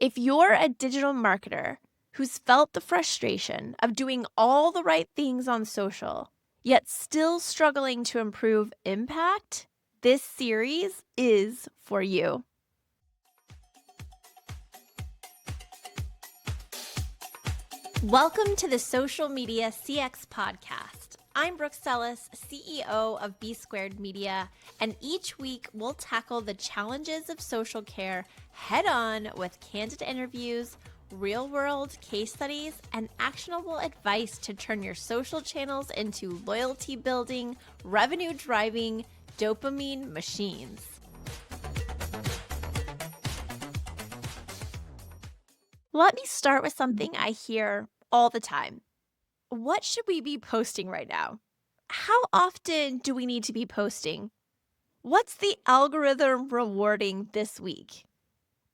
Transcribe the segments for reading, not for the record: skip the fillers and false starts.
If you're a digital marketer who's felt the frustration of doing all the right things on social, yet still struggling to improve impact, this series is for you. Welcome to the Social Media CX Podcast. I'm Brooke Sellis, CEO of B Squared Media, and each week we'll tackle the challenges of social care head on with candid interviews, real-world case studies, and actionable advice to turn your social channels into loyalty-building, revenue-driving dopamine machines. Let me start with something I hear all the time. What should we be posting right now? How often do we need to be posting? What's the algorithm rewarding this week?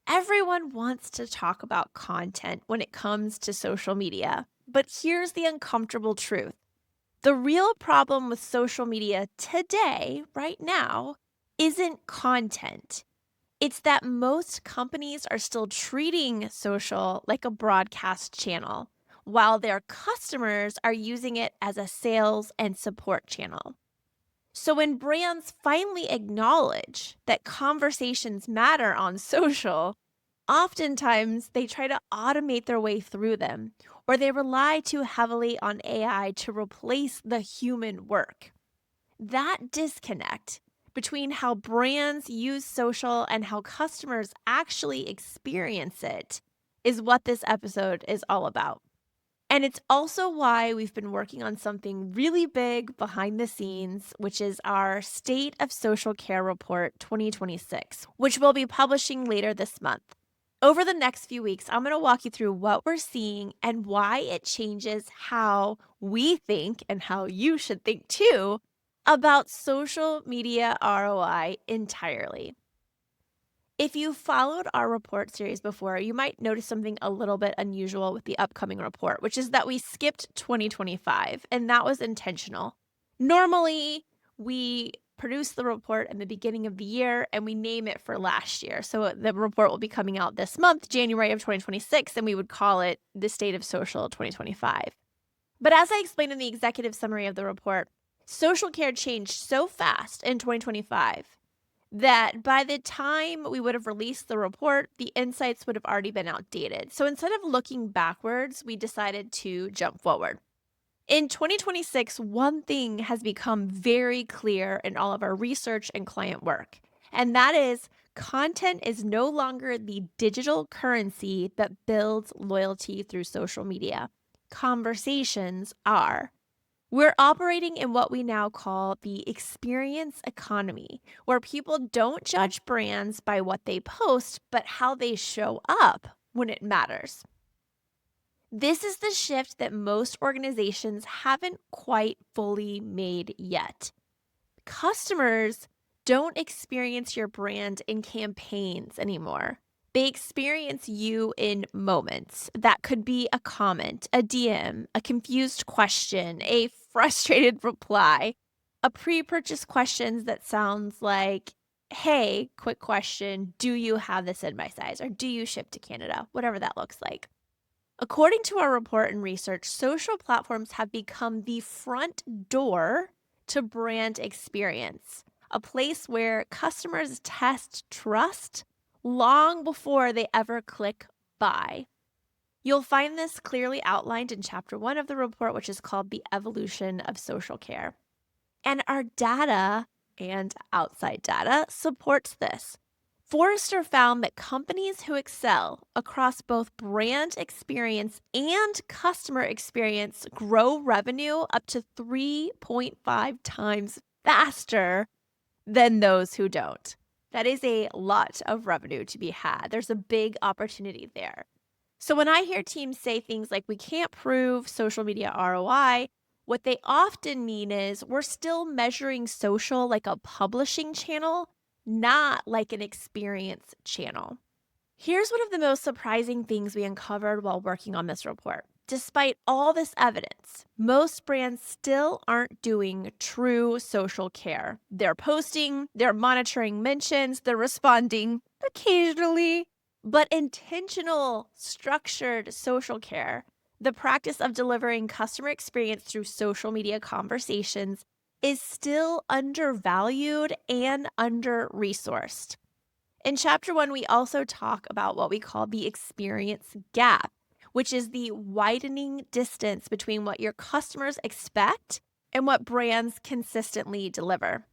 Everyone wants to talk about content when it comes to social media, but here's the uncomfortable truth. The real problem with social media today, right now, isn't content. It's that most companies are still treating social like a broadcast channel, while their customers are using it as a sales and support channel. So when brands finally acknowledge that conversations matter on social, oftentimes they try to automate their way through them, or they rely too heavily on AI to replace the human work. That disconnect between how brands use social and how customers actually experience it is what this episode is all about. And it's also why we've been working on something really big behind the scenes, which is our State of Social Care Report 2026, which we'll be publishing later this month. Over the next few weeks, I'm going to walk you through what we're seeing and why it changes how we think and how you should think too about social media ROI entirely. If you followed our report series before, you might notice something a little bit unusual with the upcoming report, which is that we skipped 2025, and that was intentional. Normally, we produce the report in the beginning of the year and we name it for last year. So the report will be coming out this month, January of 2026, and we would call it the State of Social 2025. But as I explained in the executive summary of the report, social care changed so fast in 2025 that by the time we would have released the report, the insights would have already been outdated. So instead of looking backwards, we decided to jump forward. In 2026, one thing has become very clear in all of our research and client work, and that is content is no longer the digital currency that builds loyalty through social media. Conversations are. We're operating in what we now call the experience economy, where people don't judge brands by what they post, but how they show up when it matters. This is the shift that most organizations haven't quite fully made yet. Customers don't experience your brand in campaigns anymore. They experience you in moments. That could be a comment, a DM, a confused question, a frustrated reply, a pre-purchase question that sounds like, hey, quick question, do you have this in my size? Or do you ship to Canada? Whatever that looks like. According to our report and research, social platforms have become the front door to brand experience, a place where customers test trust long before they ever click buy. You'll find this clearly outlined in Chapter 1 of the report, which is called The Evolution of Social Care. And our data and outside data supports this. Forrester found that companies who excel across both brand experience and customer experience grow revenue up to 3.5 times faster than those who don't. That is a lot of revenue to be had. There's a big opportunity there. So when I hear teams say things like, we can't prove social media ROI, what they often mean is we're still measuring social like a publishing channel, not like an experience channel. Here's one of the most surprising things we uncovered while working on this report. Despite all this evidence, most brands still aren't doing true social care. They're posting, they're monitoring mentions, they're responding occasionally, But intentional, structured social care, the practice of delivering customer experience through social media conversations, is still undervalued and under-resourced. In chapter 1, we also talk about what we call the experience gap, which is the widening distance between what your customers expect and what brands consistently deliver.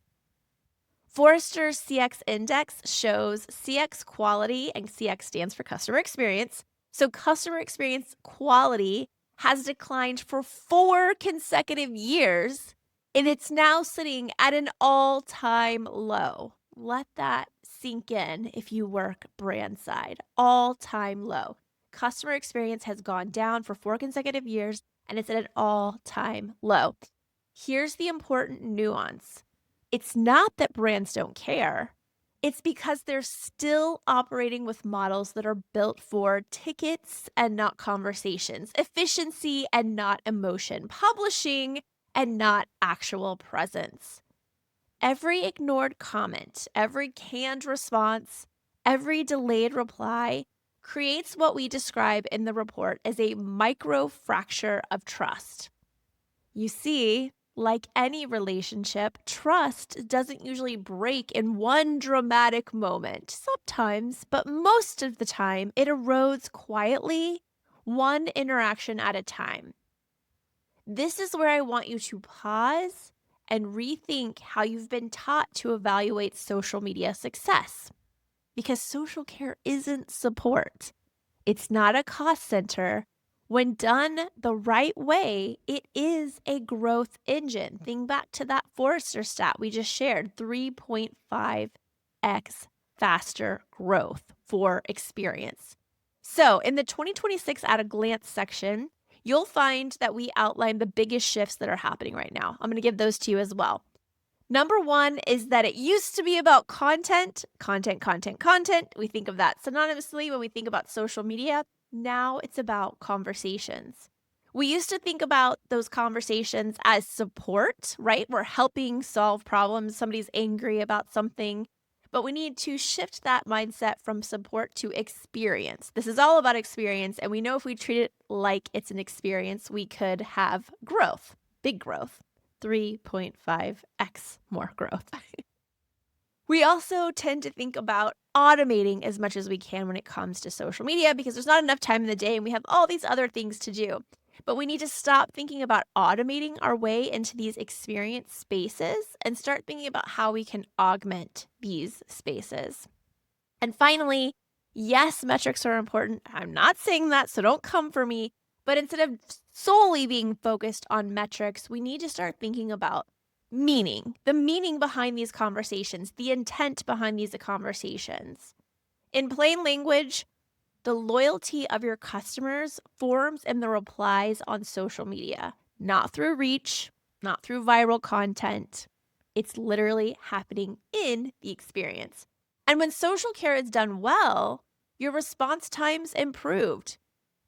Forrester's CX Index shows CX quality, and CX stands for customer experience. So customer experience quality has declined for 4 consecutive years, and it's now sitting at an all-time low. Let that sink in if you work brand side. All-time low. Customer experience has gone down for 4 consecutive years, and it's at an all-time low. Here's the important nuance. It's not that brands don't care. It's because they're still operating with models that are built for tickets and not conversations, efficiency and not emotion, publishing and not actual presence. Every ignored comment, every canned response, every delayed reply creates what we describe in the report as a micro fracture of trust. You see, like any relationship, trust doesn't usually break in one dramatic moment. Sometimes, but most of the time, it erodes quietly, one interaction at a time. This is where I want you to pause and rethink how you've been taught to evaluate social media success. Because social care isn't support, it's not a cost center. When done the right way, it is a growth engine. Think back to that Forrester stat we just shared, 3.5x faster growth for experience. So in the 2026 at a glance section, you'll find that we outline the biggest shifts that are happening right now. I'm going to give those to you as well. Number 1 is that it used to be about content. We think of that synonymously when we think about social media. Now it's about conversations. We used to think about those conversations as support, right? We're helping solve problems. Somebody's angry about something, but we need to shift that mindset from support to experience. This is all about experience, and we know if we treat it like it's an experience, we could have growth, big growth. 3.5x more growth. We also tend to think about automating as much as we can when it comes to social media because there's not enough time in the day and we have all these other things to do. But we need to stop thinking about automating our way into these experience spaces and start thinking about how we can augment these spaces. And finally, yes, metrics are important. I'm not saying that, so don't come for me. But instead of solely being focused on metrics, we need to start thinking about meaning, the meaning behind these conversations, the intent behind these conversations. In plain language, the loyalty of your customers forms in the replies on social media, not through reach, not through viral content. It's literally happening in the experience. And when social care is done well, your response times improved.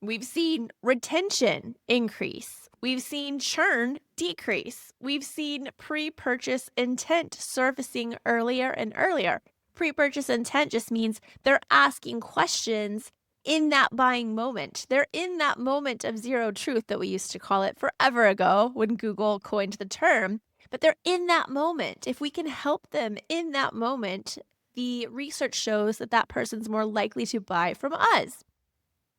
We've seen retention increase. We've seen churn decrease. We've seen pre-purchase intent surfacing earlier and earlier. Pre-purchase intent just means they're asking questions in that buying moment. They're in that moment of zero truth that we used to call it forever ago when Google coined the term. But they're in that moment. If we can help them in that moment, the research shows that that person's more likely to buy from us.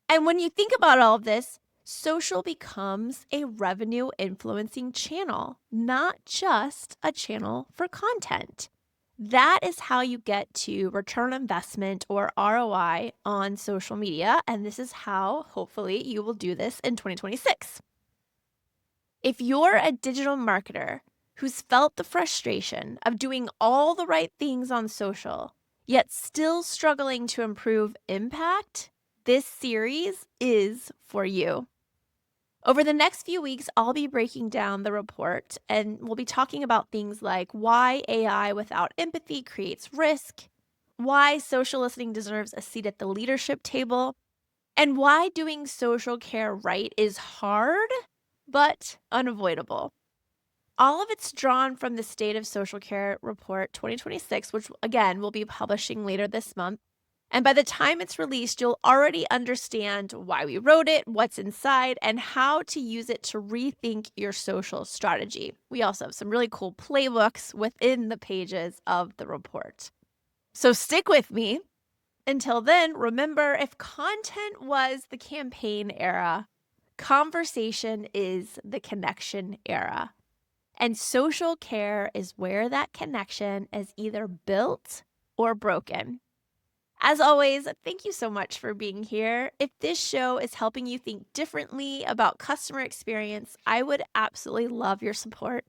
And when you think about all of this, social becomes a revenue influencing channel, not just a channel for content. That is how you get to return on investment or ROI on social media. And this is how hopefully you will do this in 2026. If you're a digital marketer who's felt the frustration of doing all the right things on social, yet still struggling to improve impact, this series is for you. Over the next few weeks, I'll be breaking down the report and we'll be talking about things like why AI without empathy creates risk, why social listening deserves a seat at the leadership table, and why doing social care right is hard but unavoidable. All of it's drawn from the State of Social Care Report 2026, which again we'll be publishing later this month. And by the time it's released, you'll already understand why we wrote it, what's inside, and how to use it to rethink your social strategy. We also have some really cool playbooks within the pages of the report. So stick with me. Until then, remember, if content was the campaign era, conversation is the connection era. And social care is where that connection is either built or broken. As always, thank you so much for being here. If this show is helping you think differently about customer experience, I would absolutely love your support.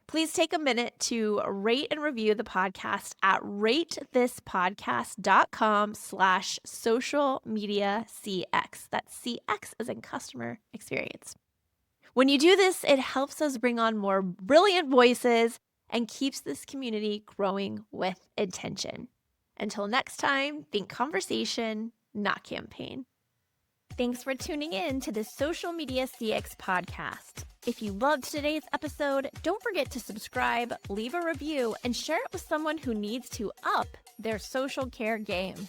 Please take a minute to rate and review the podcast at ratethispodcast.com/social media CX. That's CX as in customer experience. When you do this, it helps us bring on more brilliant voices and keeps this community growing with intention. Until next time, think conversation, not campaign. Thanks for tuning in to the Social Media CX podcast. If you loved today's episode, don't forget to subscribe, leave a review, and share it with someone who needs to up their social care game.